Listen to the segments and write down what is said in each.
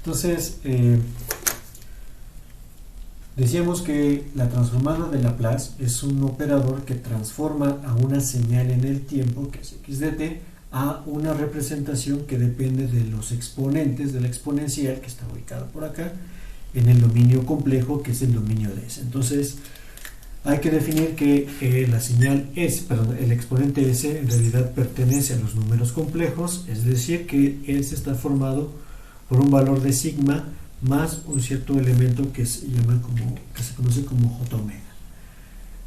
Entonces, decíamos que la transformada de Laplace es un operador que transforma a una señal en el tiempo, que es x de t, a una representación que depende de los exponentes de la exponencial, que está ubicada por acá, en el dominio complejo, que es el dominio de S. Entonces, hay que definir que la señal S, perdón, el exponente S en realidad pertenece a los números complejos, es decir, que S está formado por un valor de sigma más un cierto elemento que se conoce como J omega.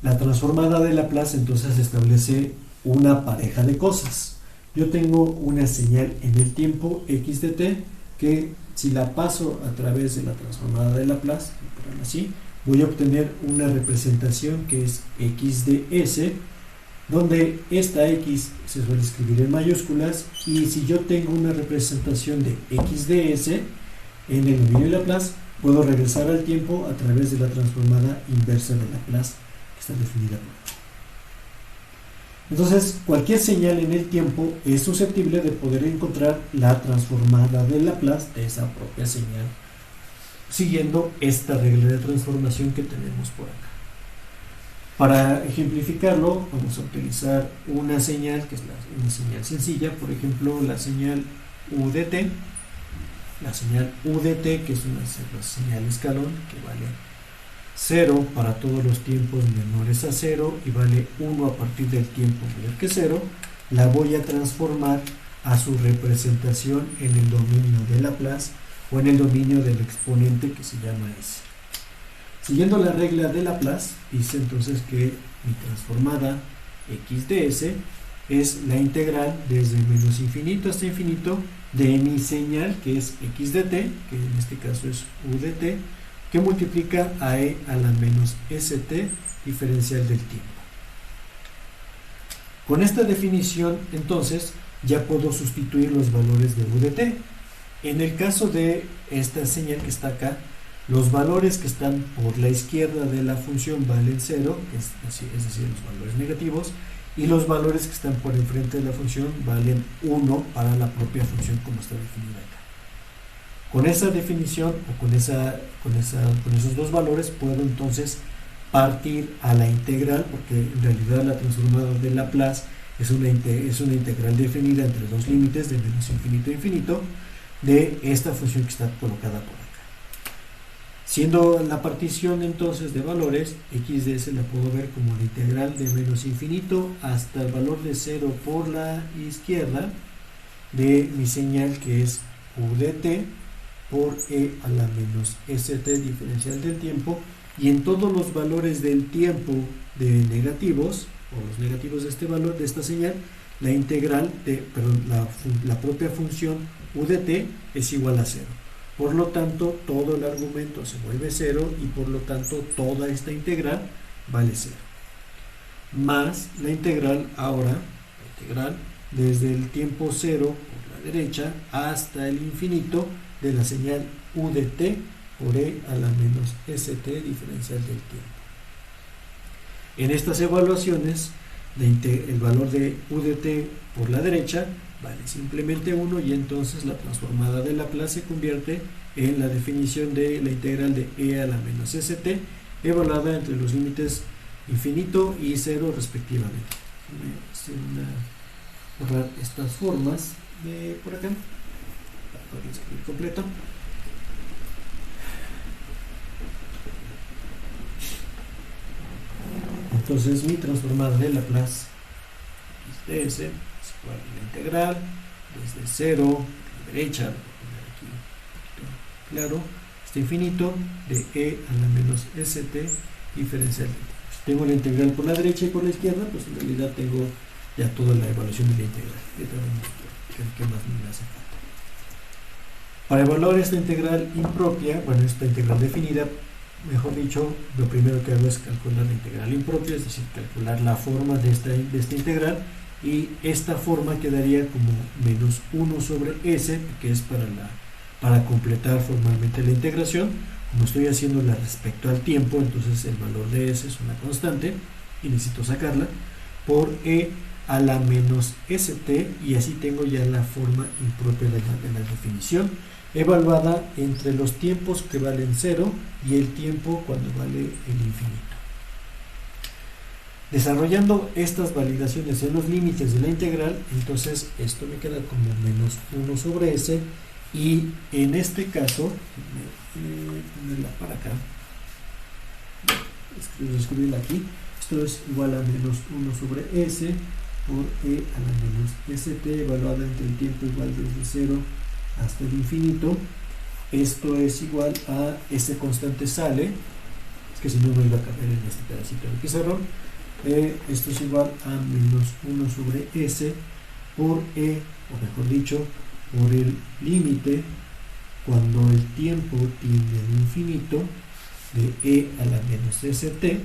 La transformada de Laplace entonces establece una pareja de cosas. Yo tengo una señal en el tiempo x de t que si la paso a través de la transformada de Laplace, así, voy a obtener una representación que es x de s, donde esta x se suele escribir en mayúsculas, y si yo tengo una representación de x de s en el dominio de Laplace, puedo regresar al tiempo a través de la transformada inversa de Laplace, que está definida por aquí. Entonces, cualquier señal en el tiempo es susceptible de poder encontrar la transformada de Laplace de esa propia señal, siguiendo esta regla de transformación que tenemos por acá. Para ejemplificarlo, vamos a utilizar una señal que es una señal sencilla, por ejemplo, la señal u de t. La señal u de t, que es una señal escalón, que vale 0 para todos los tiempos menores a 0 y vale 1 a partir del tiempo mayor que 0, la voy a transformar a su representación en el dominio de Laplace o en el dominio del exponente que se llama S. Siguiendo la regla de Laplace, dice entonces que mi transformada x de s es la integral desde menos infinito hasta infinito de mi señal, que es x de t, que en este caso es u de t, que multiplica a e a la menos st diferencial del tiempo. Con esta definición, entonces, ya puedo sustituir los valores de u de t. En el caso de esta señal que está acá, los valores que están por la izquierda de la función valen 0, es decir, los valores negativos, y los valores que están por enfrente de la función valen 1 para la propia función como está definida acá. Con esa definición o con esos dos valores puedo entonces partir a la integral, porque en realidad la transformada de Laplace es una integral definida entre dos límites de menos infinito a infinito de esta función que está colocada por acá. Siendo la partición entonces de valores, x de s la puedo ver como la integral de menos infinito hasta el valor de 0 por la izquierda de mi señal, que es u de t por e a la menos st diferencial del tiempo, y en todos los valores del tiempo de negativos, o los negativos de este valor, de esta señal, la integral la propia función u de t es igual a 0. Por lo tanto, todo el argumento se vuelve 0 y por lo tanto toda esta integral vale 0. Más la integral ahora, la integral desde el tiempo 0 por la derecha hasta el infinito de la señal u de t por e a la menos st diferencial del tiempo. En estas evaluaciones, el valor de u de t por la derecha vale simplemente 1, y entonces la transformada de Laplace se convierte en la definición de la integral de e a la menos st evaluada entre los límites infinito y 0 respectivamente. Voy a borrar estas formas de por acá para poder escribir completo. Entonces mi transformada de Laplace x de s es igual a la integral desde 0 a la derecha, voy a poner aquí un poquito claro, hasta infinito de e a la menos st diferencial. Si tengo la integral por la derecha y por la izquierda, pues en realidad tengo ya toda la evaluación de la integral. ¿Qué más me hace falta? Para evaluar esta integral impropia, bueno, esta integral definida, mejor dicho, lo primero que hago es calcular la integral impropia, es decir, calcular la forma de esta integral, y esta forma quedaría como menos 1 sobre s, que es para completar formalmente la integración. Como estoy haciéndola respecto al tiempo, entonces el valor de s es una constante y necesito sacarla, por e a la menos st, y así tengo ya la forma impropia de la definición, evaluada entre los tiempos que valen 0 y el tiempo cuando vale el infinito. Desarrollando estas validaciones en los límites de la integral, entonces esto me queda como menos 1 sobre s, y en este caso, ponerla para acá, escribirla aquí, esto es igual a menos 1 sobre s por e a la menos st, evaluada entre el tiempo igual desde 0 hasta el infinito. Esto es igual a ese constante sale, es que si no iba a caber en este pedacito de pizarrón. Esto es igual a menos 1 sobre s por e, o mejor dicho, por el límite cuando el tiempo tiende al infinito de e a la menos st,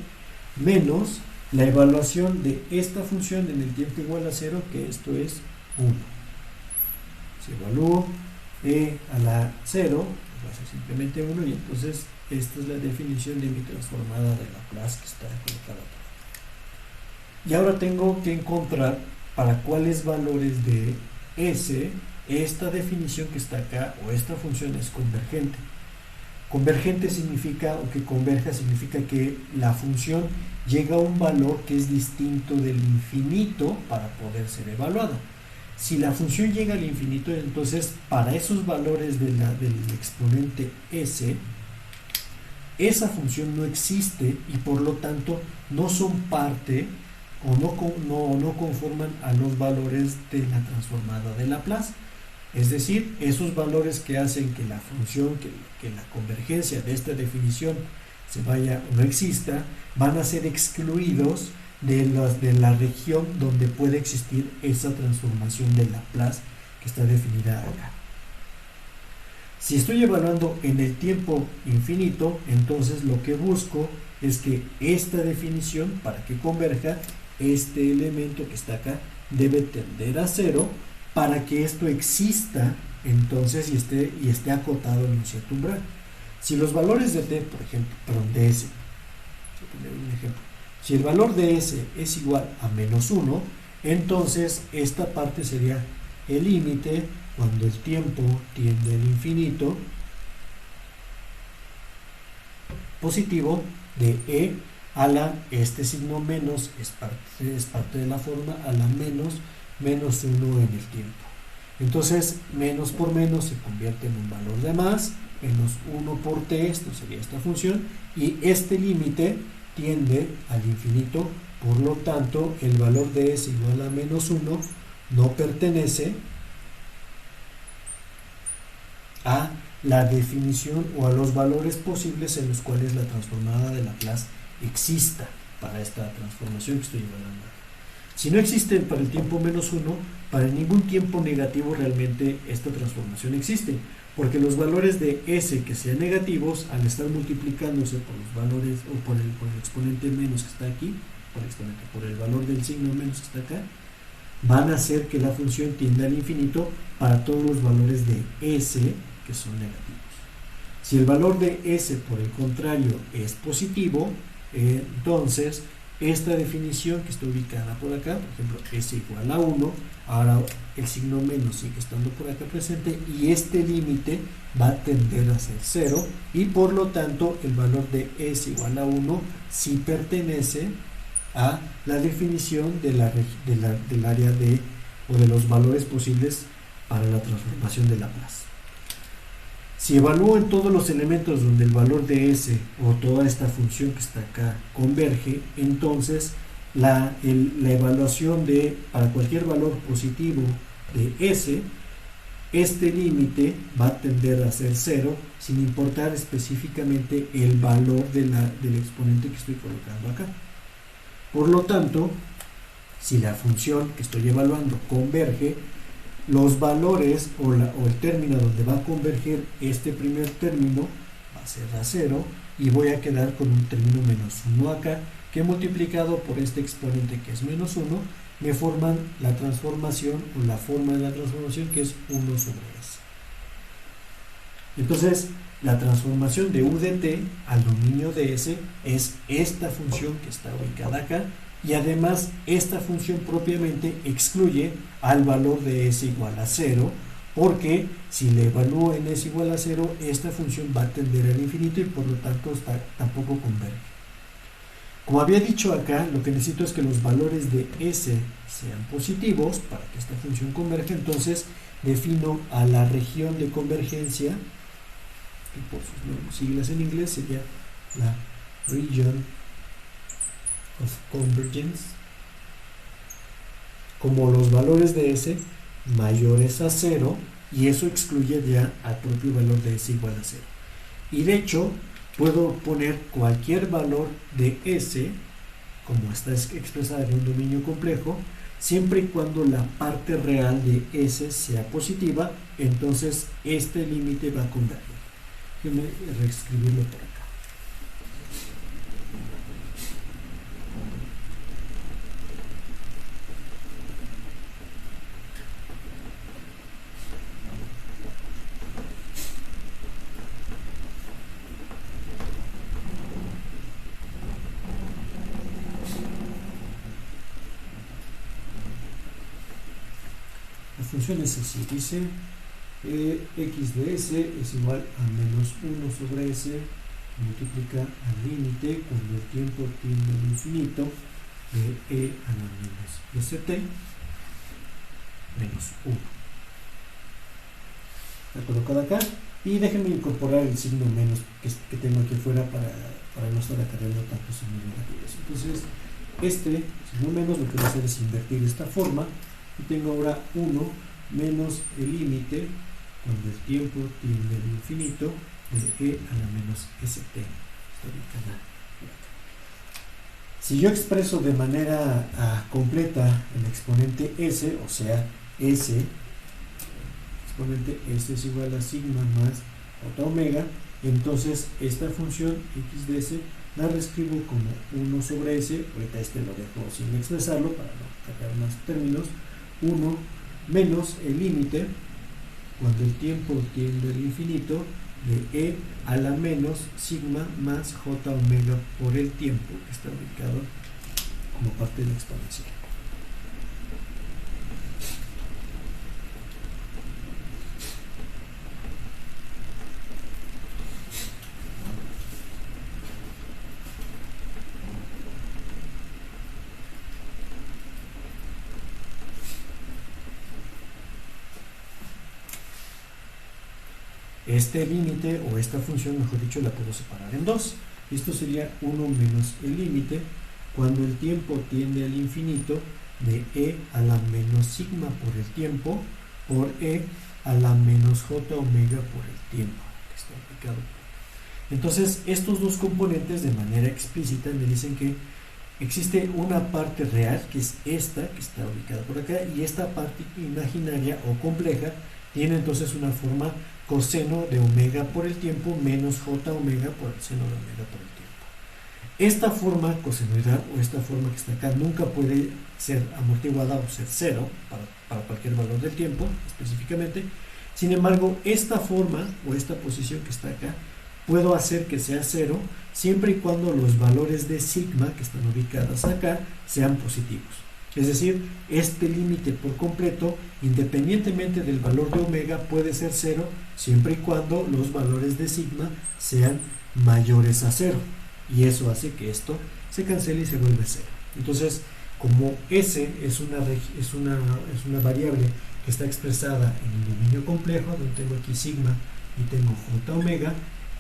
menos la evaluación de esta función en el tiempo igual a 0, que esto es 1. Si evalúo e a la 0, pues va a ser simplemente 1, y entonces esta es la definición de mi transformada de Laplace que está colocada acá. Y ahora tengo que encontrar para cuáles valores de s esta definición que está acá, o esta función, es convergente. Convergente significa, o que converja significa que la función llega a un valor que es distinto del infinito para poder ser evaluada. Si la función llega al infinito, entonces para esos valores del exponente s, esa función no existe y por lo tanto no son parte o no conforman a los valores de la transformada de Laplace. Es decir, esos valores que hacen que la función, que la convergencia de esta definición se vaya o no exista, van a ser excluidos de la región donde puede existir esa transformación de Laplace que está definida acá. Si estoy evaluando en el tiempo infinito, entonces lo que busco es que esta definición, para que converja, este elemento que está acá debe tender a 0 para que esto exista entonces y esté acotado en un cierto umbral. Si los valores de t, por ejemplo, perdón, de s, voy a poner un ejemplo, si el valor de s es igual a menos 1, entonces esta parte sería el límite cuando el tiempo tiende al infinito positivo de e a la, este signo menos es parte de la forma, a la menos 1 en el tiempo. Entonces menos por menos se convierte en un valor de más, menos 1 por t, esto sería esta función, y este límite tiende al infinito, por lo tanto el valor de s igual a menos 1 no pertenece a la definición o a los valores posibles en los cuales la transformada de Laplace exista para esta transformación que estoy evaluando. Si no existe para el tiempo menos 1, para ningún tiempo negativo realmente esta transformación existe, porque los valores de s que sean negativos, al estar multiplicándose por los valores o por el exponente menos que está aquí, por el valor del signo menos que está acá, van a hacer que la función tienda al infinito para todos los valores de s que son negativos. Si el valor de s, por el contrario, es positivo, entonces esta definición que está ubicada por acá, por ejemplo, s igual a 1, ahora el signo menos sigue estando por acá presente y este límite va a tender a ser 0 y por lo tanto el valor de s igual a 1 sí pertenece a la definición del área de o de los valores posibles para la transformación de Laplace. Si evalúo en todos los elementos donde el valor de s o toda esta función que está acá converge, entonces la evaluación para cualquier valor positivo de s, este límite va a tender a ser 0 sin importar específicamente el valor del exponente que estoy colocando acá. Por lo tanto, si la función que estoy evaluando converge, los valores o el término donde va a converger este primer término va a ser a 0 y voy a quedar con un término menos 1 acá, que multiplicado por este exponente que es menos 1 me forman la transformación o la forma de la transformación que es 1 sobre s. Entonces la transformación de u de t al dominio de s es esta función que está ubicada acá, y además esta función propiamente excluye al valor de s igual a 0, porque si le evalúo en s igual a 0, esta función va a tender al infinito y por lo tanto tampoco converge. Como había dicho acá, lo que necesito es que los valores de s sean positivos para que esta función converja. Entonces defino a la región de convergencia, que por sus siglas en inglés sería la region of convergence, como los valores de s mayores a 0, y eso excluye ya al propio valor de s igual a 0. Y de hecho, puedo poner cualquier valor de s, como está expresada en un dominio complejo, siempre y cuando la parte real de s sea positiva, entonces este límite va a converger. Déjenme reescribirlo por acá. La función es así, dice x de s es igual a menos 1 sobre s multiplica al límite cuando el tiempo tiende al infinito de e a la menos st menos 1. Está colocado acá, y déjenme incorporar el signo menos que tengo aquí afuera para no estar acarreando tantos signos negativos. Entonces este signo menos lo que voy a hacer es invertir esta forma, y tengo ahora 1 menos el límite cuando el tiempo tiende al infinito de e a la menos st. Está ubicada por acá. Si yo expreso de manera completa el exponente s, o sea, s, exponente s es igual a sigma más j omega, entonces esta función x de s la reescribo como 1 sobre s, ahorita este lo dejo sin expresarlo para no cargar más términos, 1 menos el límite cuando el tiempo tiende al infinito de e a la menos sigma más j omega por el tiempo, que está ubicado como parte de la exponencial. Este límite, o esta función, mejor dicho, la puedo separar en dos. Esto sería 1 menos el límite cuando el tiempo tiende al infinito de e a la menos sigma por el tiempo por e a la menos j omega por el tiempo, que está aplicado. Entonces, estos dos componentes de manera explícita me dicen que existe una parte real, que es esta, que está ubicada por acá, y esta parte imaginaria o compleja tiene entonces una forma coseno de omega por el tiempo menos j omega por el seno de omega por el tiempo. Esta forma cosenoidal, o esta forma que está acá, nunca puede ser amortiguada o ser cero para cualquier valor del tiempo específicamente. Sin embargo, esta forma o esta posición que está acá puedo hacer que sea cero siempre y cuando los valores de sigma que están ubicadas acá sean positivos. Es decir, este límite por completo, independientemente del valor de omega, puede ser cero siempre y cuando los valores de sigma sean mayores a cero. Y eso hace que esto se cancele y se vuelve cero. Entonces, como S es una variable que está expresada en el dominio complejo, donde tengo aquí sigma y tengo j omega,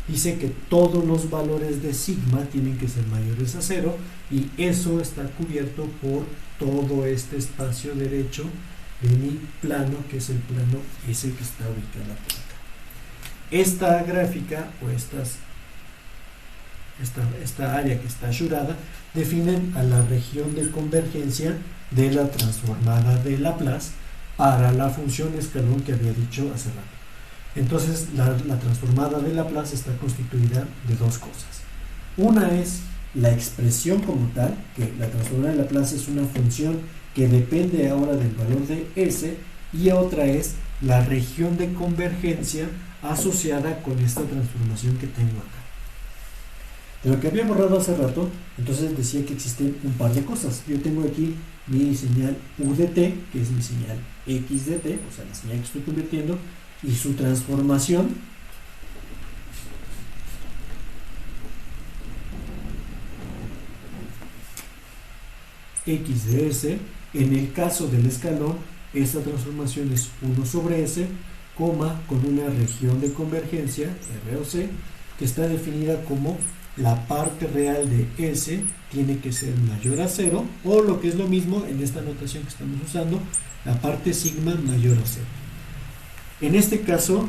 dice que todos los valores de sigma tienen que ser mayores a cero, y eso está cubierto por todo este espacio derecho de mi plano, que es el plano S que está ubicado por acá. Esta gráfica o esta área que está asurada definen a la región de convergencia de la transformada de Laplace para la función escalón que había dicho hace rato. Entonces la transformada de Laplace está constituida de dos cosas. Una es la expresión como tal, que la transformada de Laplace es una función que depende ahora del valor de S, y otra es la región de convergencia asociada con esta transformación que tengo acá. De lo que había borrado hace rato, entonces decía que existen un par de cosas. Yo tengo aquí mi señal U de t, que es mi señal X de t, o sea, la señal que estoy convirtiendo, y su transformación X de S. En el caso del escalón, esta transformación es 1 sobre S, coma, con una región de convergencia, R o C, que está definida como la parte real de S tiene que ser mayor a 0, o lo que es lo mismo en esta notación que estamos usando, la parte sigma mayor a 0. En este caso,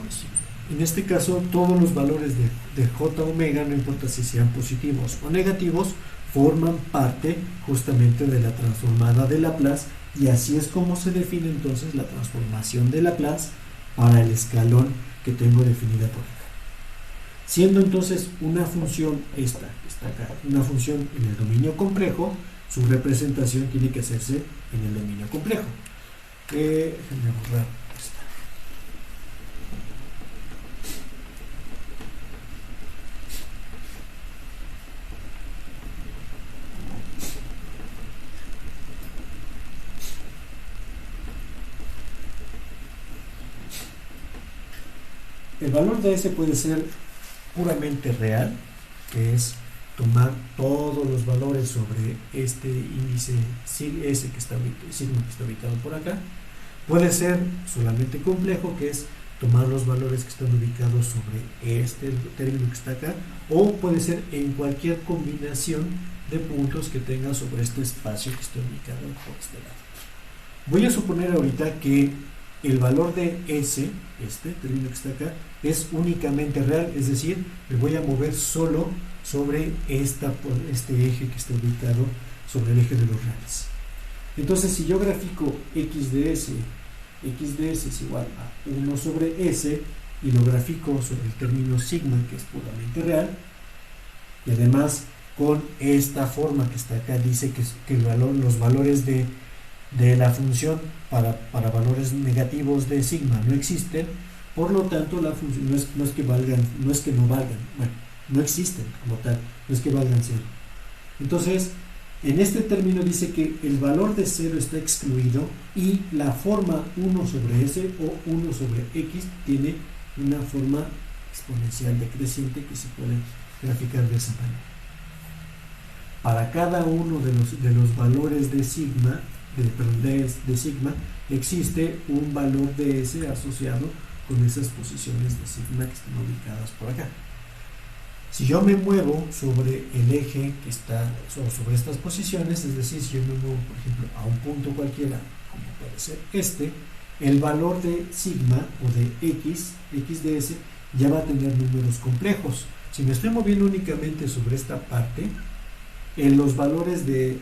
todos los valores de J omega, no importa si sean positivos o negativos, forman parte justamente de la transformada de Laplace, y así es como se define entonces la transformación de Laplace para el escalón que tengo definida por acá. Siendo entonces una función esta que está acá, una función en el dominio complejo, su representación tiene que hacerse en el dominio complejo. Déjenme borrar esta. El valor de S puede ser puramente real, que es tomar todos los valores sobre este índice S que está, sigma que está ubicado por acá. Puede ser solamente complejo, que es tomar los valores que están ubicados sobre este término que está acá, o puede ser en cualquier combinación de puntos que tenga sobre este espacio que está ubicado por este lado. Voy a suponer ahorita que el valor de S, este término que está acá, es únicamente real, es decir, me voy a mover solo sobre este eje que está ubicado sobre el eje de los reales. Entonces, si yo grafico x de s es igual a 1 sobre s, y lo grafico sobre el término sigma, que es puramente real, y además con esta forma que está acá, dice que los valores de la función para valores negativos de sigma no existen, por lo tanto la función no es que no valgan, bueno, no existen como tal, no es que valgan cero. Entonces, en este término dice que el valor de 0 está excluido y la forma 1 sobre s o 1 sobre x tiene una forma exponencial decreciente que se puede graficar de esa manera. Para cada uno de los valores de sigma, de sigma, existe un valor de s asociado con esas posiciones de sigma que están ubicadas por acá. Si yo me muevo sobre el eje que está sobre estas posiciones, es decir, si yo me muevo, por ejemplo, a un punto cualquiera, como puede ser este, el valor de sigma o de x de s, ya va a tener números complejos. Si me estoy moviendo únicamente sobre esta parte, los valores de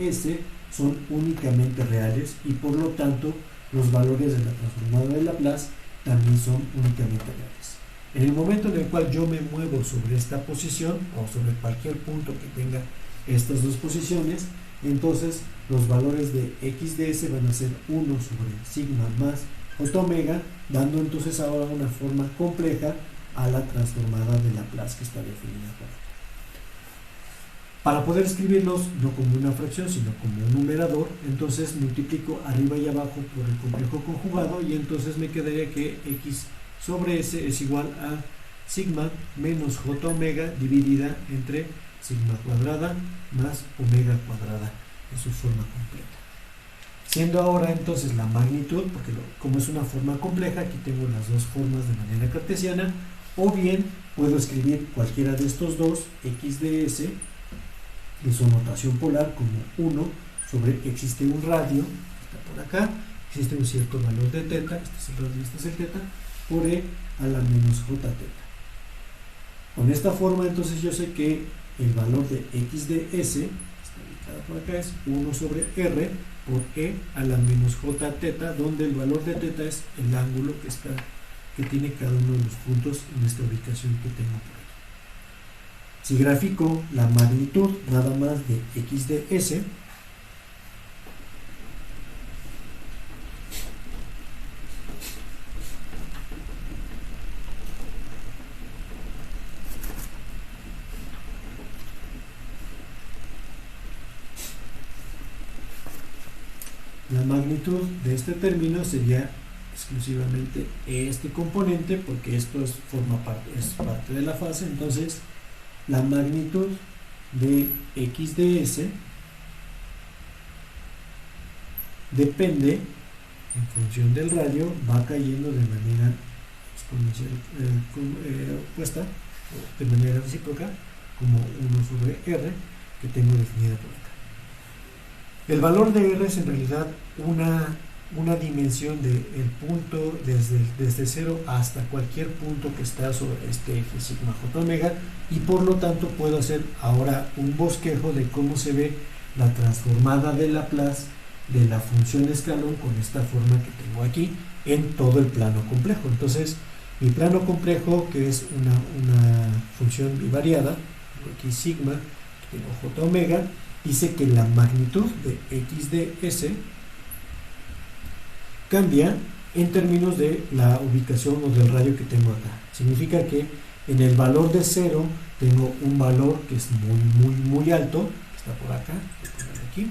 s son únicamente reales, y por lo tanto los valores de la transformada de Laplace también son únicamente reales. En el momento en el cual yo me muevo sobre esta posición o sobre cualquier punto que tenga estas dos posiciones, entonces los valores de x de s van a ser 1 sobre sigma más j omega, dando entonces ahora una forma compleja a la transformada de Laplace que está definida por acá. Para poder escribirlos no como una fracción, sino como un numerador, entonces multiplico arriba y abajo por el complejo conjugado, y entonces me quedaría que x sobre s es igual a sigma menos j omega dividida entre sigma cuadrada más omega cuadrada en su forma completa. Siendo ahora entonces la magnitud, porque como es una forma compleja, aquí tengo las dos formas de manera cartesiana, o bien puedo escribir cualquiera de estos dos, x de s, en su notación polar como 1 sobre, existe un radio, está por acá, existe un cierto valor de teta, este es el radio, este es el teta, por e a la menos j teta. Con esta forma entonces yo sé que el valor de x de s, está ubicada por acá, es 1 sobre r por e a la menos j teta, donde el valor de teta es el ángulo que tiene cada uno de los puntos en esta ubicación que tengo por aquí. Si grafico la magnitud nada más de x de s, la magnitud de este término sería exclusivamente este componente, porque esto es parte de la fase. Entonces la magnitud de x de s depende, en función del radio, va cayendo de manera exponencial opuesta, o de manera recíproca, como 1 sobre r, que tengo definida por acá. El valor de r es en realidad una dimensión del punto desde 0 hasta cualquier punto que está sobre este eje sigma j omega, y por lo tanto puedo hacer ahora un bosquejo de cómo se ve la transformada de Laplace de la función escalón con esta forma que tengo aquí en todo el plano complejo. Entonces mi plano complejo, que es una función bivariada, x sigma, tengo j omega, dice que la magnitud de x de s cambia en términos de la ubicación o del radio que tengo acá. Significa que en el valor de 0 tengo un valor que es muy alto, que está por acá, voy a poner aquí,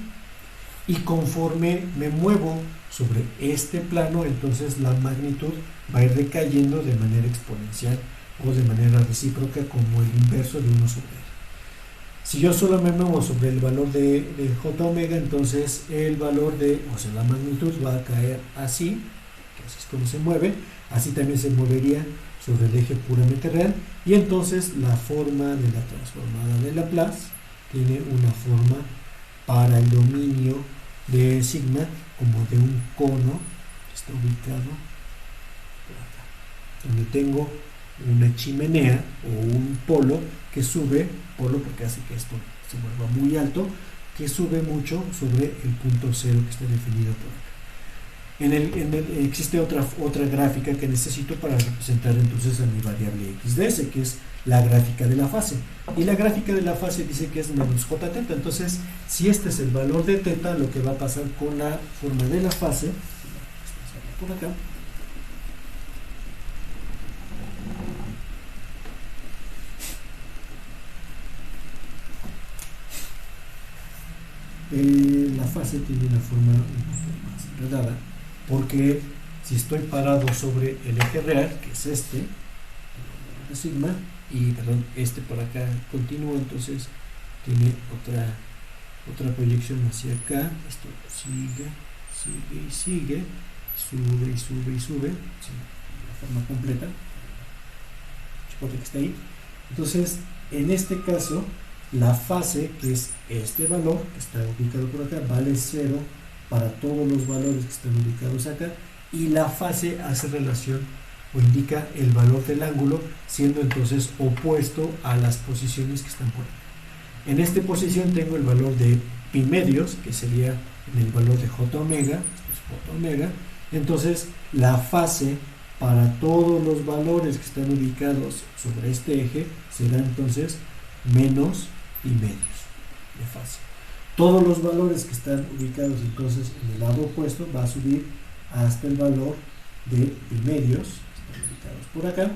y conforme me muevo sobre este plano, entonces la magnitud va a ir decayendo de manera exponencial o de manera recíproca, como el inverso de 1 sobre r. Si yo solo me muevo sobre el valor de j omega, entonces el valor la magnitud va a caer así, que así es como se mueve. Así también se movería sobre el eje puramente real, y entonces la forma de la transformada de Laplace tiene una forma para el dominio de sigma como de un cono que está ubicado por acá, donde tengo una chimenea o un polo que sube, porque hace que esto se vuelva muy alto, que sube mucho sobre el punto cero que está definido por acá. Existe otra gráfica que necesito para representar entonces a mi variable x de s, que es la gráfica de la fase, y la gráfica de la fase dice que es menos j teta. Entonces, si este es el valor de teta, lo que va a pasar con la forma de la fase, por acá, la fase tiene una forma un poco más enredada, porque si estoy parado sobre el eje real, que es este, de sigma, y este por acá continuo, entonces tiene otra proyección hacia acá. Esto sigue y sigue, sube, la forma completa, chicote que está ahí. Entonces, en este caso, la fase, que es este valor que está ubicado por acá, vale 0 para todos los valores que están ubicados acá, y la fase hace relación o indica el valor del ángulo, siendo entonces opuesto a las posiciones que están por acá. En esta posición tengo el valor de pi medios, que sería en el valor de j omega, esto es j omega. Entonces la fase para todos los valores que están ubicados sobre este eje será entonces menos pi medios de fase. Todos los valores que están ubicados entonces en el lado opuesto va a subir hasta el valor de pi medios, están ubicados por acá,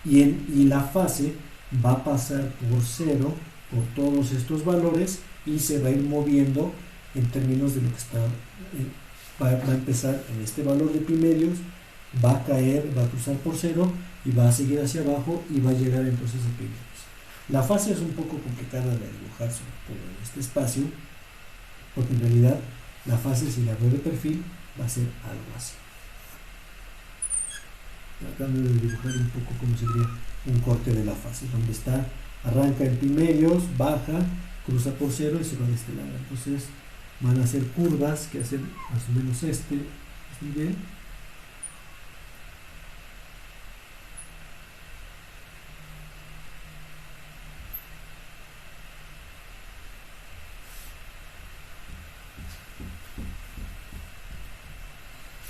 y la fase va a pasar por 0 por todos estos valores y se va a ir moviendo en términos de lo que está, va a empezar en este valor de pi medios, va a caer, va a cruzar por 0 y va a seguir hacia abajo y va a llegar entonces a pi medios. La fase es un poco complicada de dibujar, sobre todo en este espacio, porque en realidad la fase, si la veo de perfil, va a ser algo así. Tratando de dibujar un poco como sería un corte de la fase, donde está, arranca en pi medios, baja, cruza por 0 y se va de este lado. Entonces van a ser curvas que hacen más o menos este nivel.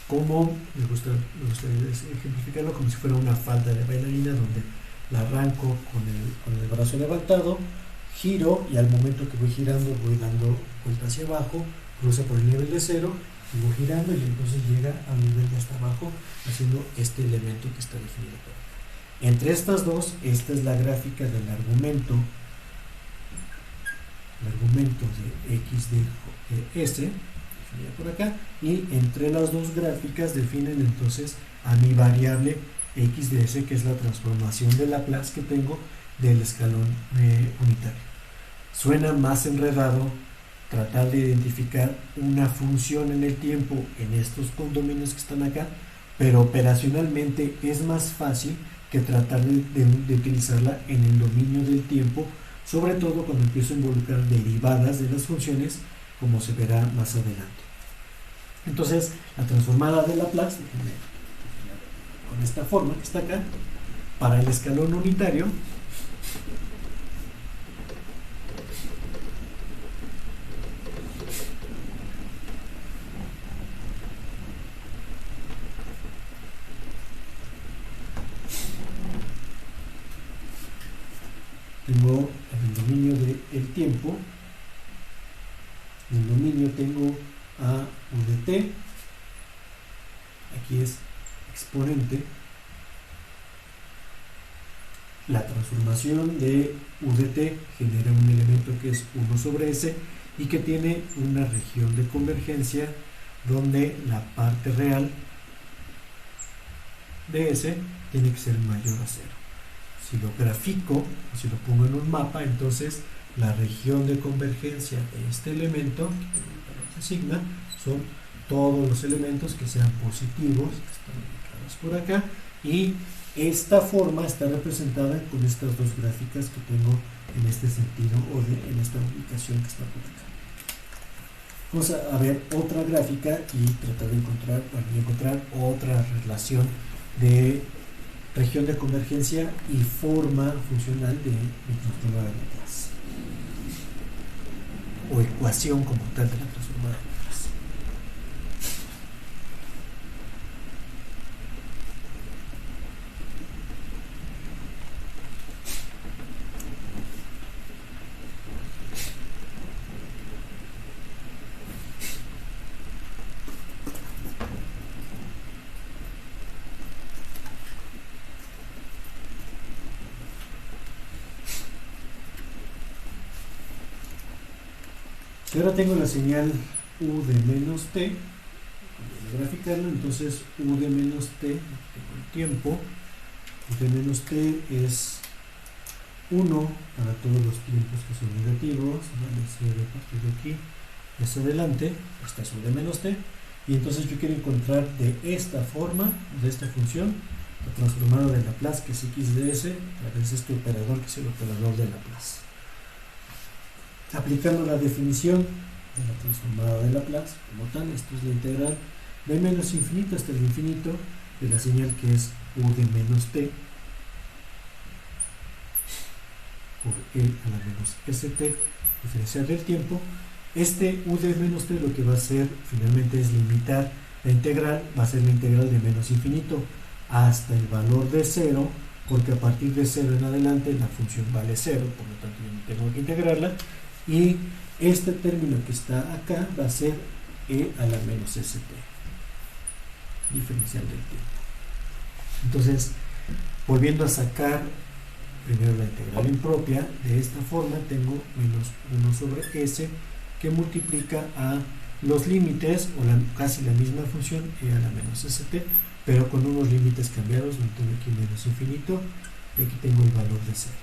Como me gustaría ejemplificarlo como si fuera una falda de bailarina, donde la arranco con el brazo levantado, giro, y al momento que voy girando voy dando vuelta hacia abajo, cruza por el nivel de 0 y voy girando, y entonces llega al nivel de hasta abajo, haciendo este elemento que está definido por acá. Entre estas dos, esta es la gráfica del argumento de x de s, estaría por acá, y entre las dos gráficas definen entonces a mi variable x de s, que es la transformación de Laplace que tengo del escalón unitario. Suena más enredado tratar de identificar una función en el tiempo en estos condominios que están acá, pero operacionalmente es más fácil que tratar de utilizarla en el dominio del tiempo, sobre todo cuando empiezo a involucrar derivadas de las funciones, como se verá más adelante. Entonces, la transformada de Laplace, con esta forma que está acá, para el escalón unitario, tengo en el dominio del tiempo, en el dominio tengo a u de t, aquí es exponente, la transformación de u de t genera un elemento que es 1 sobre s y que tiene una región de convergencia donde la parte real de s tiene que ser mayor a 0. Si lo grafico, si lo pongo en un mapa, entonces la región de convergencia de este elemento, que se sigma, son todos los elementos que sean positivos, que están ubicados por acá, y esta forma está representada con estas dos gráficas que tengo en este sentido, o en esta ubicación que está por acá. Vamos a ver otra gráfica y tratar de encontrar otra relación de región de convergencia y forma funcional de mi transformada de Laplace, o ecuación como tal de la transformada de Laplace. Si ahora tengo la señal u de menos t, voy a graficarlo, entonces u de menos t, tengo el tiempo, u de menos t es 1 para todos los tiempos que son negativos, vale 0 a partir de aquí, hacia adelante, esta es u de menos t, y entonces yo quiero encontrar de esta forma, de esta función, la transformada de Laplace, que es x de s, a través de este operador, que es el operador de Laplace. Aplicando la definición de la transformada de Laplace, como tal, esto es la integral de menos infinito hasta el infinito de la señal que es u de menos t por e a la menos st, diferencial del tiempo. Este u de menos t lo que va a hacer finalmente es limitar la integral, va a ser la integral de menos infinito hasta el valor de 0, porque a partir de 0 en adelante la función vale 0, por lo tanto yo no tengo que integrarla. Y este término que está acá va a ser e a la menos st, diferencial del tiempo. Entonces, volviendo a sacar primero la integral impropia, de esta forma tengo menos 1 sobre s que multiplica a los límites, o casi la misma función, e a la menos st, pero con unos límites cambiados, donde tengo aquí menos infinito y aquí tengo el valor de 0.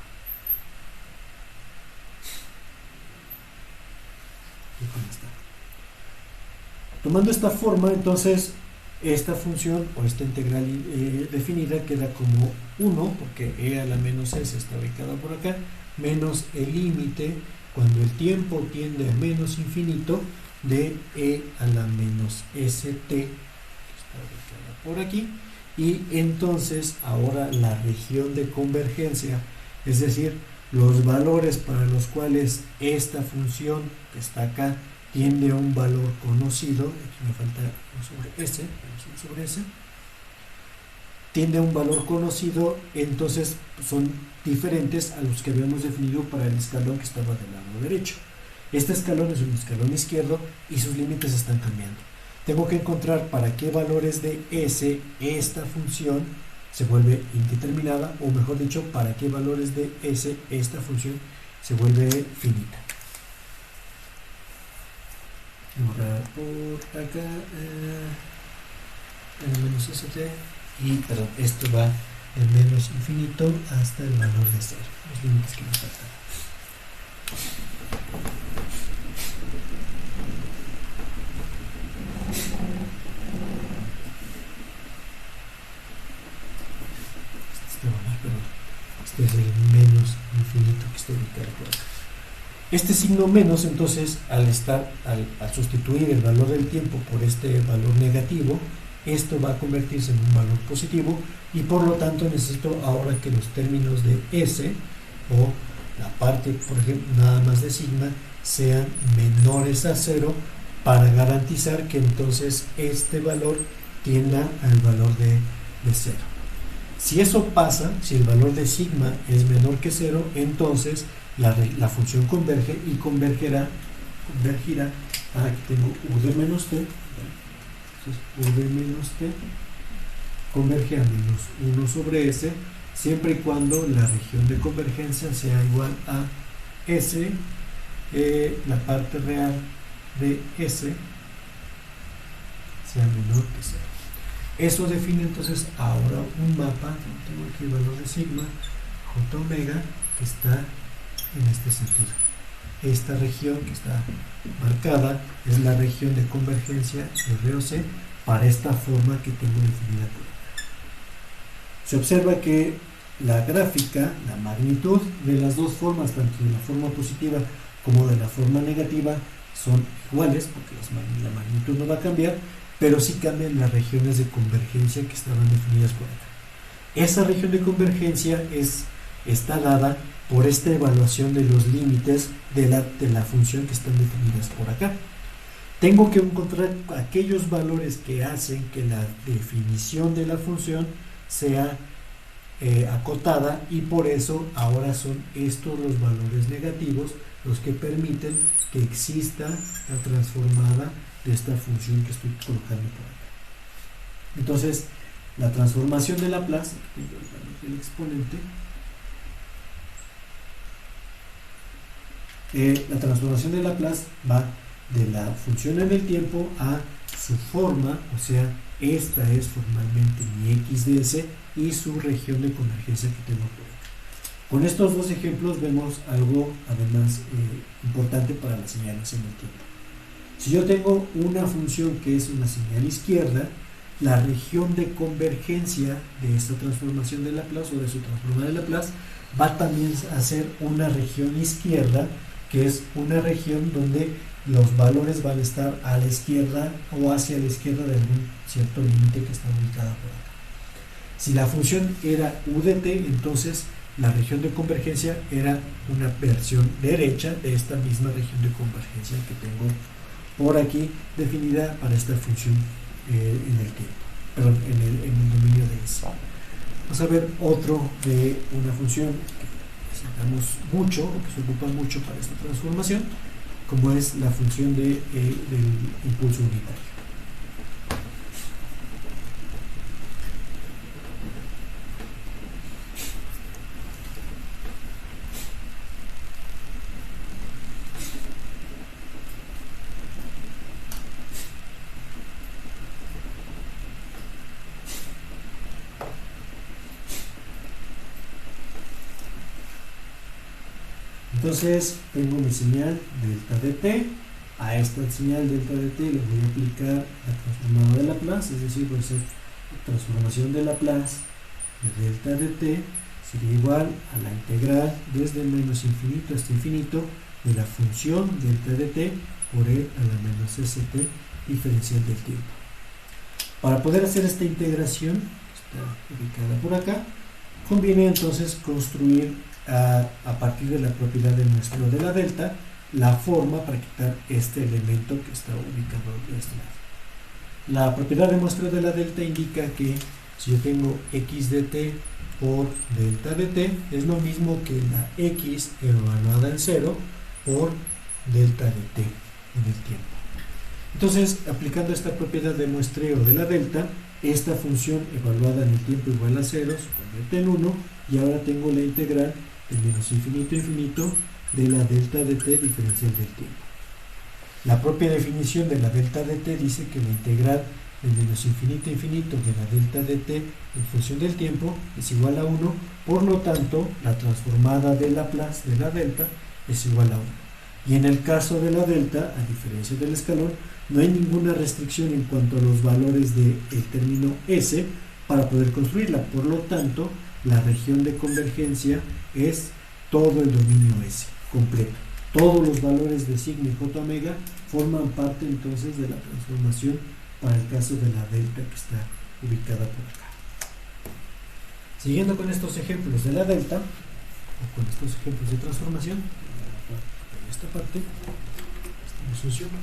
Tomando esta forma, entonces esta función o esta integral definida queda como 1, porque e a la menos s está ubicada por acá, menos el límite cuando el tiempo tiende a menos infinito de e a la menos st, que está ubicada por aquí, y entonces ahora la región de convergencia, es decir, los valores para los cuales esta función que está acá tiende a un valor conocido, aquí me falta 1 sobre s, tiende a un valor conocido, entonces son diferentes a los que habíamos definido para el escalón que estaba del lado derecho. Este escalón es un escalón izquierdo y sus límites están cambiando. Tengo que encontrar para qué valores de s esta función se vuelve indeterminada, o mejor dicho, para qué valores de s esta función se vuelve finita. borrar por acá menos st, y perdón, esto va de menos infinito hasta el valor de 0, los límites que nos faltan. Este es el menos infinito que está ubicado por acá. Este signo menos, entonces, al sustituir el valor del tiempo por este valor negativo, esto va a convertirse en un valor positivo, y por lo tanto necesito ahora que los términos de S, o la parte, por ejemplo, nada más de sigma, sean menores a 0, para garantizar que entonces este valor tienda al valor de 0. Si eso pasa, si el valor de sigma es menor que 0, entonces la función converge y convergirá, aquí tengo u de menos t, entonces u de menos t converge a menos 1 sobre s, siempre y cuando la región de convergencia sea igual a s, la parte real de s sea menor que 0. Eso define entonces ahora un mapa. Tengo aquí el valor de sigma, j omega, que está en este sentido. Esta región que está marcada es la región de convergencia ROC para esta forma que tengo definida por acá. Se observa que la gráfica, la magnitud de las dos formas, tanto de la forma positiva como de la forma negativa, son iguales, porque la magnitud no va a cambiar, pero sí cambian las regiones de convergencia que estaban definidas por acá. Esa región de convergencia está dada por esta evaluación de los límites de la función que están definidas por acá. Tengo que encontrar aquellos valores que hacen que la definición de la función sea acotada, y por eso ahora son estos los valores negativos los que permiten que exista la transformada de esta función que estoy colocando por acá. Entonces, la transformación de Laplace, aquí tengo el valor del exponente, la transformación de Laplace va de la función en el tiempo a su forma, o sea, esta es formalmente mi x de s y su región de convergencia que tengo por acá. Con estos dos ejemplos vemos algo además importante para las señales en el tiempo. Si yo tengo una función que es una señal izquierda, la región de convergencia de esta transformación de Laplace o de su transformada de Laplace va también a ser una región izquierda, que es una región donde los valores van a estar a la izquierda o hacia la izquierda de algún cierto límite que está ubicada por acá. Si la función era u de t, entonces la región de convergencia era una versión derecha de esta misma región de convergencia que tengo por aquí definida para esta función en el tiempo, perdón, en el dominio de S. Vamos a ver otro de una función que necesitamos mucho, o que se ocupa mucho para esta transformación, como es la función del impulso unitario. Entonces tengo mi señal delta de t, a esta señal delta de t le voy a aplicar la transformada de Laplace, es decir, voy a hacer transformación de Laplace de delta de t sería igual a la integral desde menos infinito hasta infinito de la función delta de t por e a la menos st diferencial del tiempo. Para poder hacer esta integración, que está ubicada por acá, conviene entonces construir a partir de la propiedad del muestreo de la delta la forma para quitar este elemento que está ubicado de este lado. La propiedad del muestreo de la delta indica que si yo tengo x de t por delta de t es lo mismo que la x evaluada en 0 por delta de t en el tiempo. Entonces, aplicando esta propiedad de muestreo de la delta, esta función evaluada en el tiempo igual a 0 se convierte en 1, y ahora tengo la integral de menos infinito a infinito de la delta de t diferencial del tiempo. La propia definición de la delta dt dice que la integral de menos infinito a infinito de la delta dt en función del tiempo es igual a 1, por lo tanto la transformada de Laplace de la delta es igual a 1. Y en el caso de la delta, a diferencia del escalón, no hay ninguna restricción en cuanto a los valores del término S para poder construirla, por lo tanto la región de convergencia es todo el dominio S completo. Todos los valores de sigma y j omega forman parte entonces de la transformación para el caso de la delta que está ubicada por acá. Siguiendo con estos ejemplos de la delta, o con estos ejemplos de transformación, en esta parte, esta no funciona.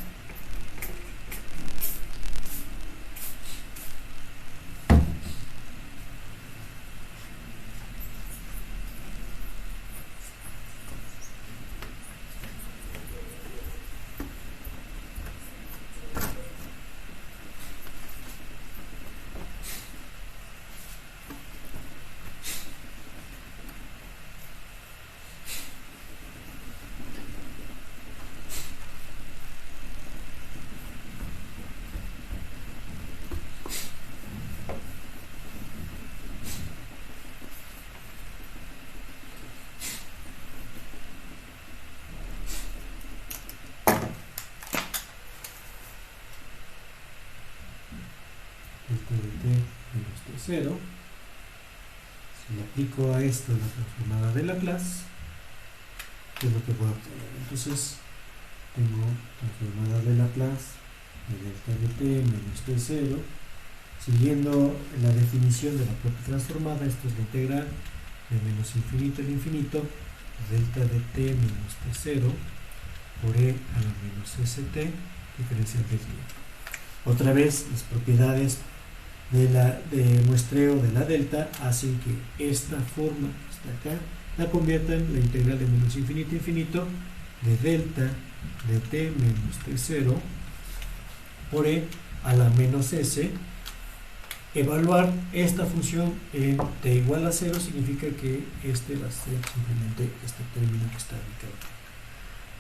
Delta de t menos t0. Si le aplico a esto la transformada de Laplace, ¿qué es lo que voy a obtener? Entonces tengo transformada de Laplace de delta de t menos t0. Siguiendo la definición de la propia transformada, esto es la integral de menos infinito al infinito delta de t menos t0 por e a la menos st diferencial del tiempo. Otra vez, las propiedades de muestreo de la delta hacen que esta forma que está acá la convierta en la integral de menos infinito a infinito de delta de t menos t0 por e a la menos s. Evaluar esta función en t igual a 0 significa que este va a ser simplemente este término que está ubicado acá.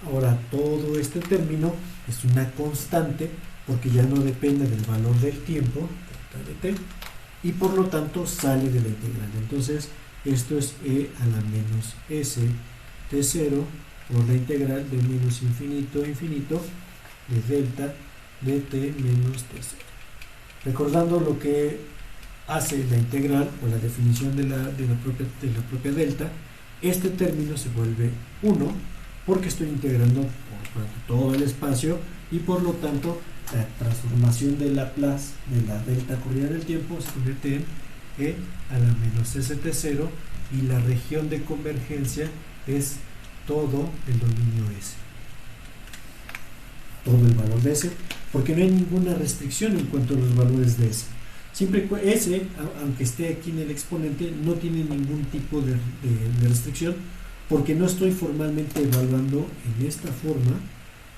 Ahora, todo este término es una constante porque ya no depende del valor del tiempo, delta de t, y por lo tanto sale de la integral. Entonces, esto es e a la menos s t0 por la integral de menos infinito a infinito de delta de t menos t0. Recordando lo que hace la integral o la definición de la propia delta, este término se vuelve 1 porque estoy integrando por todo el espacio y por lo tanto la transformación de Laplace de la delta corrida del tiempo se convierte en e a la menos st0 y la región de convergencia es todo el dominio S. Todo el valor de S, porque no hay ninguna restricción en cuanto a los valores de S. Siempre S, aunque esté aquí en el exponente, no tiene ningún tipo de restricción, porque no estoy formalmente evaluando en esta forma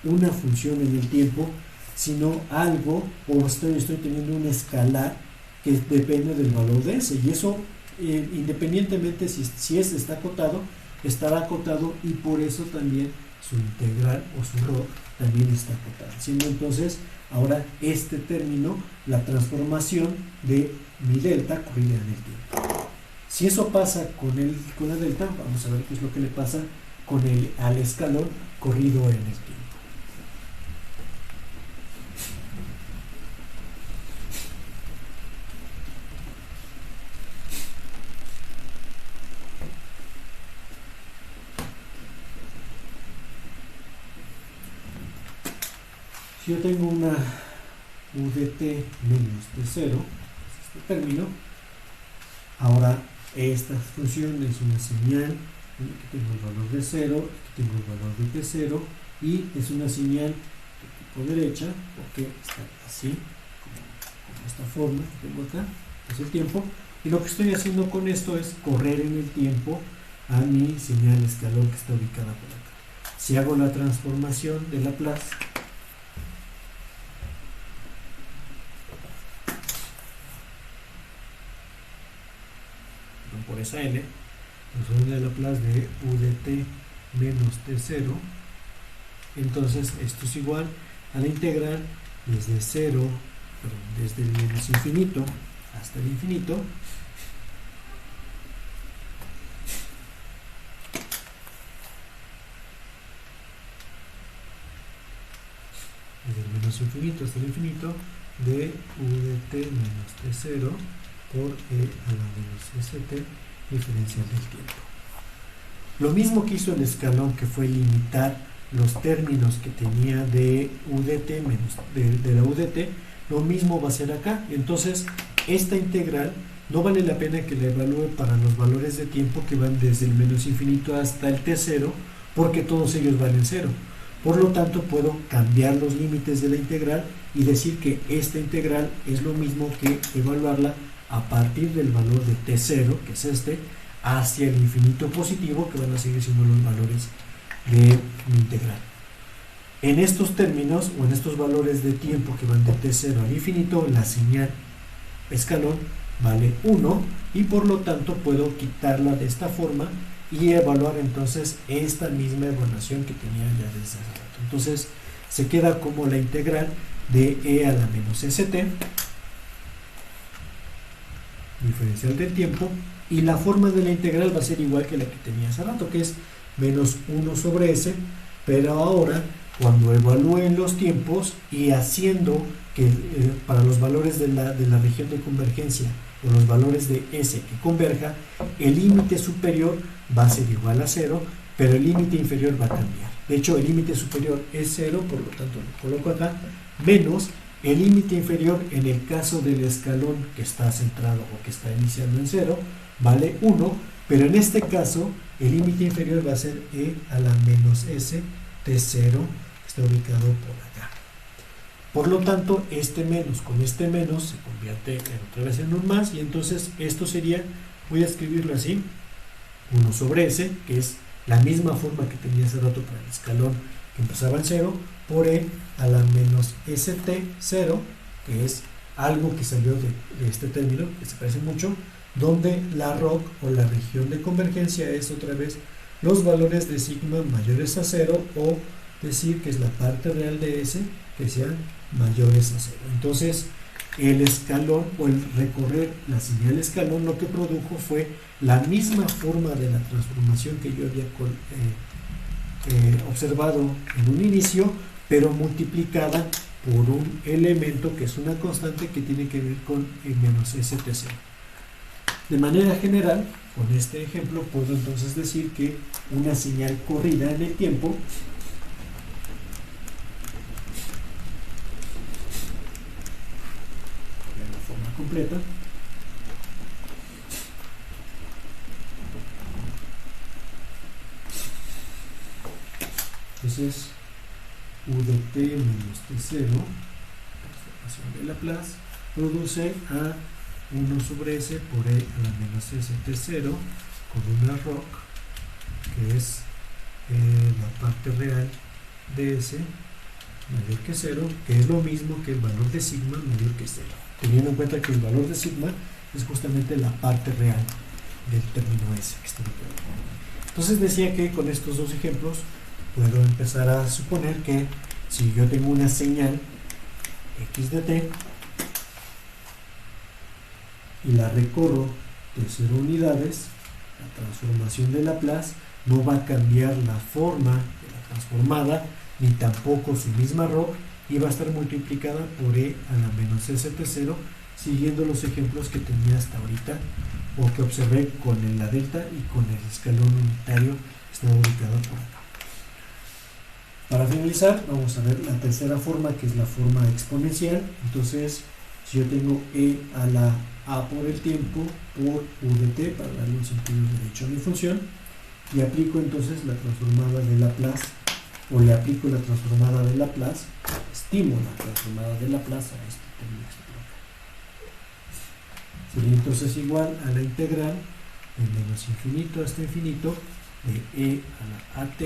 una función en el tiempo, sino algo, o estoy teniendo un escalar que depende del valor de S, y eso independientemente si S está acotado, estará acotado, y por eso también su integral o su RO también está acotada, siendo entonces ahora este término la transformación de mi delta corrida en el tiempo. Si eso pasa con la delta, vamos a ver qué es lo que le pasa al escalón corrido en el tiempo. Si yo tengo una UDT menos T0, este término, ahora esta función es una señal, aquí tengo el valor de 0, aquí tengo el valor de T0, y es una señal de tipo derecha, porque está así, como esta forma que tengo acá, es el tiempo, y lo que estoy haciendo con esto es correr en el tiempo a mi señal escalón que está ubicada por acá. Si hago la transformación de Laplace, por esa n, la solución de Laplace de UDT menos T0 Entonces esto es igual a la integral desde el menos infinito hasta el infinito desde el menos infinito hasta el infinito de u de t menos t0 por e a la menos st diferencial del tiempo. Lo mismo que hizo el escalón, que fue limitar los términos que tenía de u de t menos de la u de t, lo mismo va a ser acá. Entonces esta integral no vale la pena que la evalúe para los valores de tiempo que van desde el menos infinito hasta el t0, porque todos ellos valen 0. Por lo tanto, puedo cambiar los límites de la integral y decir que esta integral es lo mismo que evaluarla a partir del valor de t0, que es este, hacia el infinito positivo, que van a seguir siendo los valores de mi integral. En estos términos, o en estos valores de tiempo que van de t0 al infinito, la señal escalón vale 1, y por lo tanto puedo quitarla de esta forma y evaluar entonces esta misma evaluación que tenía ya desde hace rato. Entonces se queda como la integral de e a la menos st, diferencial del tiempo, y la forma de la integral va a ser igual que la que tenía hace rato, que es menos 1 sobre s, pero ahora cuando evalúen los tiempos y haciendo que para los valores de la región de convergencia o los valores de s que converja, el límite superior va a ser igual a 0, pero el límite inferior va a cambiar. De hecho, el límite superior es 0, por lo tanto lo coloco acá, menos el límite inferior en el caso del escalón que está centrado o que está iniciando en 0, vale 1, pero en este caso el límite inferior va a ser e a la menos s t0, que está ubicado por acá. Por lo tanto, este menos con este menos se convierte otra vez en un más, y entonces esto sería, voy a escribirlo así, 1 sobre s, que es la misma forma que tenía hace rato para el escalón que empezaba en 0, por e a la menos st0, que es algo que salió de este término, que se parece mucho, donde la ROC o la región de convergencia es otra vez los valores de sigma mayores a 0, o decir que es la parte real de s que sean mayores a 0. Entonces el escalón, o el recorrer la señal escalón, lo que produjo fue la misma forma de la transformación que yo había observado en un inicio, pero multiplicada por un elemento que es una constante que tiene que ver con el menos st0. De manera general, con este ejemplo puedo entonces decir que una señal corrida en el tiempo de la forma completa entonces u de t menos t0, transformación de Laplace, produce a 1 sobre s por e a la menos st0 con una ROC que es la parte real de s mayor que 0, que es lo mismo que el valor de sigma mayor que 0, teniendo en cuenta que el valor de sigma es justamente la parte real del término s que está aquí. Entonces decía que con estos dos ejemplos puedo empezar a suponer que si yo tengo una señal x de t y la recorro de 0 unidades, la transformación de Laplace no va a cambiar la forma de la transformada, ni tampoco su misma ROC, y va a estar multiplicada por e a la menos st0, siguiendo los ejemplos que tenía hasta ahorita, o que observé con la delta y con el escalón unitario que está ubicado por acá. Para finalizar, vamos a ver la tercera forma, que es la forma exponencial. Entonces, si yo tengo e a la a por el tiempo por u de t, para darle un sentido derecho a mi función, y aplico entonces la transformada de Laplace, o le aplico la transformada de Laplace, estimo la transformada de Laplace a este término que está acá. Sería entonces igual a la integral de menos infinito hasta infinito de e a la at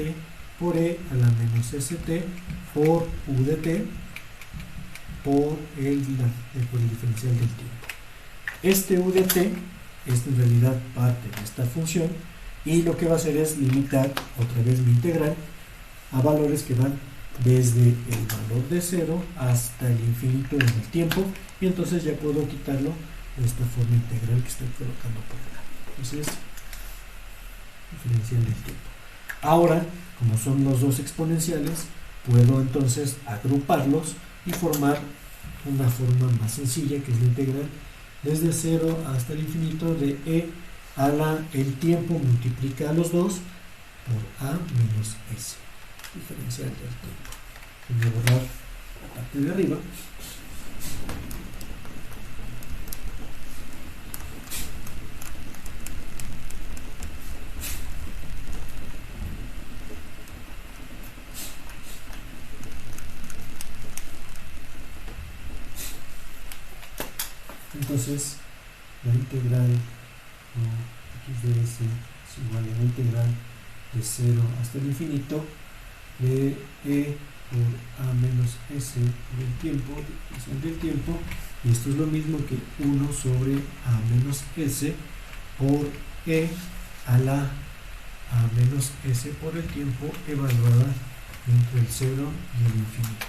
por e a la menos st por u de t por el diferencial del tiempo. Este u de t es en realidad parte de esta función, y lo que va a hacer es limitar otra vez mi integral a valores que van desde el valor de 0 hasta el infinito en el tiempo, y entonces ya puedo quitarlo de esta forma integral que estoy colocando por acá. Entonces, diferencial del tiempo. Ahora, como son los dos exponenciales, puedo entonces agruparlos y formar una forma más sencilla, que es la integral desde 0 hasta el infinito de e a el tiempo multiplica a los dos por a menos s, diferencial del tiempo. Voy a borrar la parte de arriba. Entonces, la integral x de s es igual a la integral de 0 hasta el infinito de e por a menos s por el tiempo, diferencial del tiempo, y esto es lo mismo que 1 sobre a menos s por e a la a menos s por el tiempo evaluada entre el 0 y el infinito.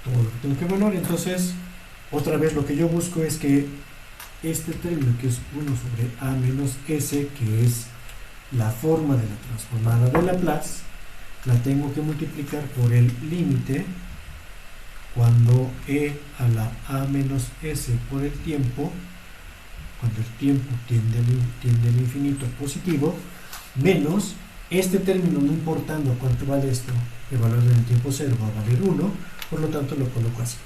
Todo lo que tengo que evaluar. Entonces, otra vez lo que yo busco es que este término, que es 1 sobre a menos s, que es la forma de la transformada de Laplace, la tengo que multiplicar por el límite cuando e a la a menos s por el tiempo, cuando el tiempo tiende al infinito positivo, menos este término, no importando cuánto vale esto, evaluado en el tiempo 0 va a valer 1, por lo tanto lo coloco así.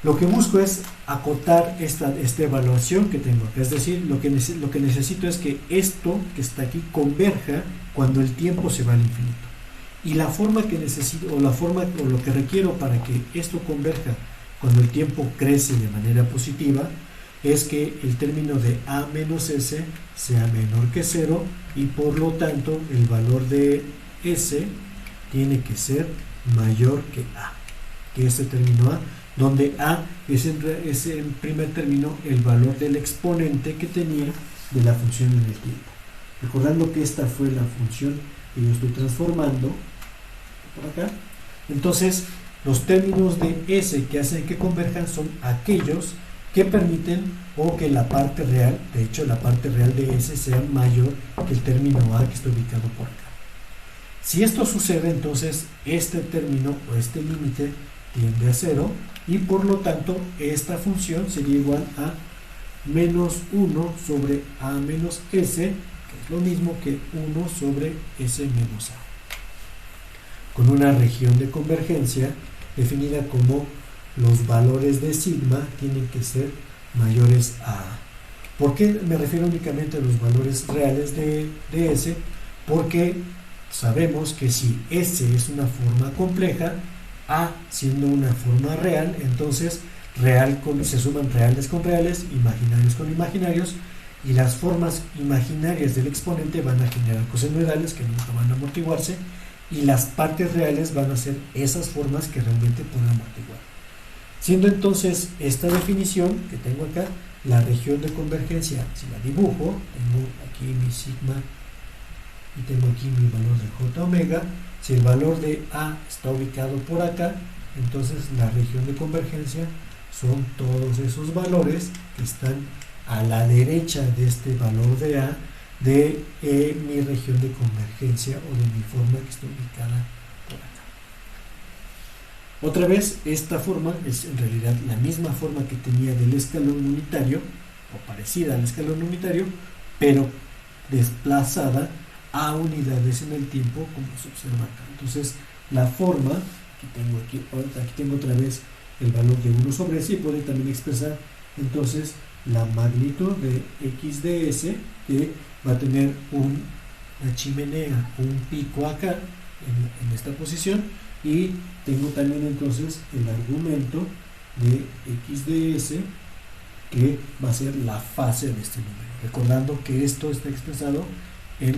Lo que busco es acotar esta evaluación que tengo acá, es decir, lo que necesito es que esto que está aquí converja cuando el tiempo se va al infinito. Y la forma que necesito, o lo que requiero para que esto converja cuando el tiempo crece de manera positiva, es que el término de a menos s sea menor que 0, y por lo tanto el valor de s tiene que ser mayor que a, que este término a, donde a es en primer término el valor del exponente que tenía de la función en el tiempo. Recordando que esta fue la función que yo estoy transformando por acá, entonces los términos de s que hacen que converjan son aquellos que permiten o que la parte real, de hecho la parte real de s sea mayor que el término a que está ubicado por acá. Si esto sucede, entonces este término o este límite tiende a 0, y por lo tanto esta función sería igual a menos 1 sobre a menos s, que es lo mismo que 1 sobre s menos a, con una región de convergencia definida como los valores de sigma tienen que ser mayores a a. ¿Por qué me refiero únicamente a los valores reales de s? Porque sabemos que si s es una forma compleja, a siendo una forma real, entonces se suman reales con reales, imaginarios con imaginarios, y las formas imaginarias del exponente van a generar cosenoidales que nunca van a amortiguarse, y las partes reales van a ser esas formas que realmente pueden amortiguar. Siendo entonces esta definición que tengo acá, la región de convergencia, si la dibujo, tengo aquí mi sigma y tengo aquí mi valor de j omega. Si el valor de a está ubicado por acá, entonces la región de convergencia son todos esos valores que están a la derecha de este valor de a de mi región de convergencia, o de mi forma que está ubicada por acá. Otra vez, esta forma es en realidad la misma forma que tenía del escalón unitario, o parecida al escalón unitario, pero desplazada a unidades en el tiempo, como se observa acá. Entonces, la forma que tengo aquí tengo otra vez el valor de 1 sobre s, y puede también expresar entonces la magnitud de x de s, que va a tener una chimenea, un pico acá en esta posición, y tengo también entonces el argumento de x de s, que va a ser la fase de este número, recordando que esto está expresado en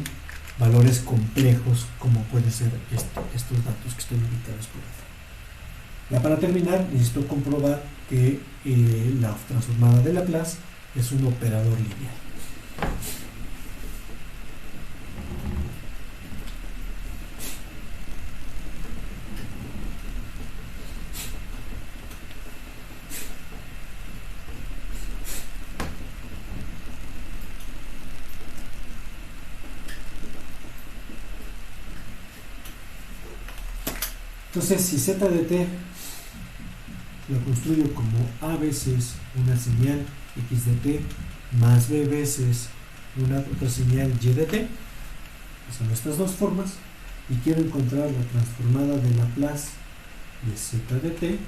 valores complejos como puede ser estos datos que están indicados por acá. Ya para terminar, necesito comprobar que la transformada de Laplace es un operador lineal. Entonces, si z de t lo construyo como a veces una señal x de t más b veces una otra señal y de t, son estas dos formas, y quiero encontrar la transformada de Laplace de z de t,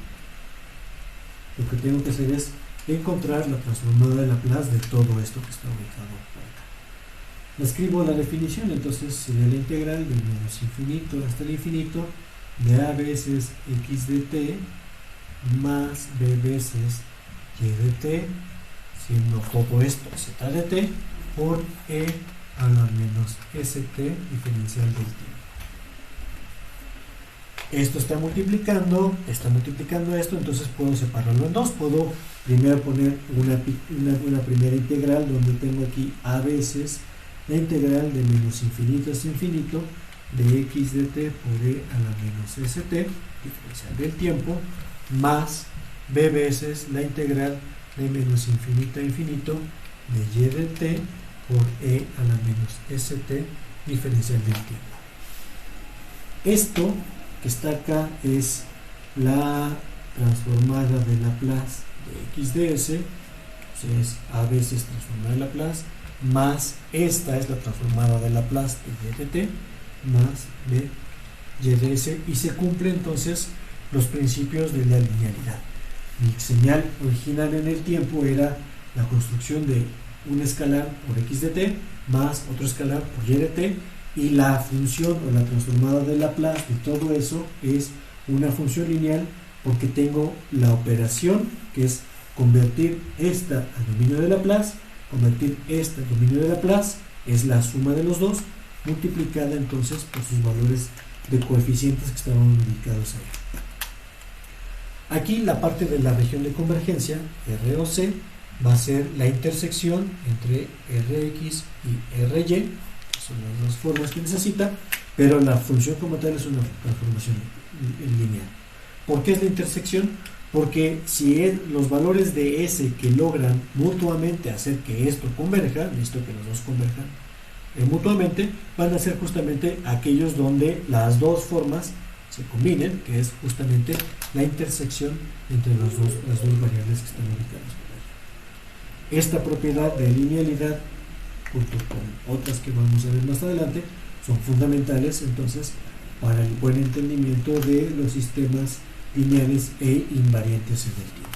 lo que tengo que hacer es encontrar la transformada de Laplace de todo esto que está ubicado por acá. Escribo la definición, entonces sería la integral de menos infinito hasta el infinito de a veces x de t más b veces y de t, siendo todo esto z de t por e a la menos st diferencial del tiempo. Esto está multiplicando esto, entonces puedo separarlo en dos. Puedo primero poner una primera integral donde tengo aquí a veces la integral de menos infinito hasta infinito de x de t por e a la menos st diferencial del tiempo más b veces la integral de menos infinito a infinito de y de t por e a la menos st diferencial del tiempo. Esto que está acá es la transformada de Laplace de x de s, es a veces transformada de Laplace, más esta es la transformada de Laplace de y de t, más de y de s, y se cumple entonces los principios de la linealidad. Mi señal original en el tiempo era la construcción de un escalar por x de t más otro escalar por y de t, y la función o la transformada de Laplace de todo eso es una función lineal, porque tengo la operación que es convertir esta al dominio de Laplace, convertir esta al dominio de Laplace, es la suma de los dos, multiplicada entonces por sus valores de coeficientes que estaban ubicados ahí. Aquí la parte de la región de convergencia, R o C, va a ser la intersección entre Rx y Ry, que son las dos formas que necesita, pero la función como tal es una transformación lineal. ¿Por qué es la intersección? Porque si los valores de S que logran mutuamente hacer que esto converja, necesito que los dos converjan mutuamente, van a ser justamente aquellos donde las dos formas se combinen, que es justamente la intersección entre las dos variables que están ubicadas por ahí. Esta propiedad de linealidad, junto con otras que vamos a ver más adelante, son fundamentales entonces para el buen entendimiento de los sistemas lineales e invariantes en el tiempo.